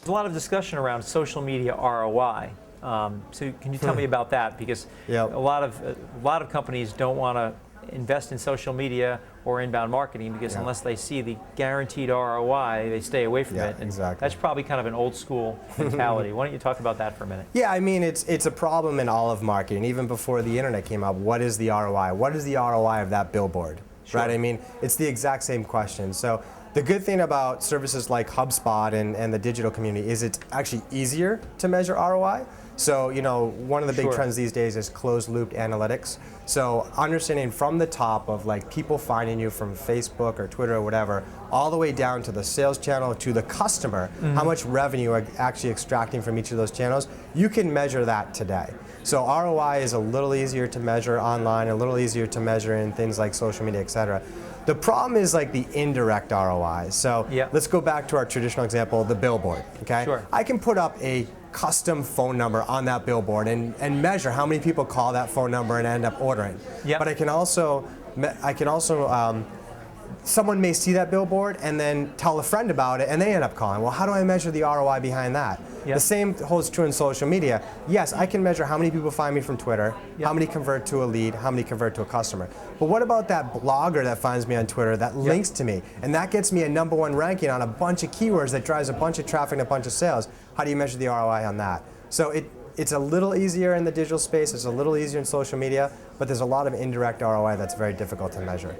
There's a lot of discussion around social media ROI. So can you tell me about that? Because Yep. a lot of companies don't want to invest in social media or inbound marketing because unless they see the guaranteed ROI, they stay away from it. And exactly. that's probably kind of an old school mentality. Why don't you talk about that for a minute? Yeah, I mean, it's a problem in all of marketing. Even before the internet came out, what is the ROI? What is the ROI of that billboard? Sure. Right? I mean, it's the exact same question. So the good thing about services like HubSpot and the digital community is it's actually easier to measure ROI. So, you know, one of the big trends these days is closed loop analytics. So understanding from the top of like people finding you from Facebook or Twitter or whatever, all the way down to the sales channel to the customer, how much revenue are actually extracting from each of those channels, you can measure that today. So ROI is a little easier to measure online, a little easier to measure in things like social media, et cetera. The problem is like the indirect ROI. So let's go back to our traditional example, the billboard, okay? Sure. I can put up a custom phone number on that billboard and measure how many people call that phone number and end up ordering. But I can also, someone may see that billboard and then tell a friend about it and they end up calling. Well, how do I measure the ROI behind that? The same holds true in social media. Yes, I can measure how many people find me from Twitter, how many convert to a lead, how many convert to a customer. But what about that blogger that finds me on Twitter that links to me and that gets me a #1 ranking on a bunch of keywords that drives a bunch of traffic and a bunch of sales? How do you measure the ROI on that? So it's a little easier in the digital space, it's a little easier in social media, but there's a lot of indirect ROI that's very difficult to measure.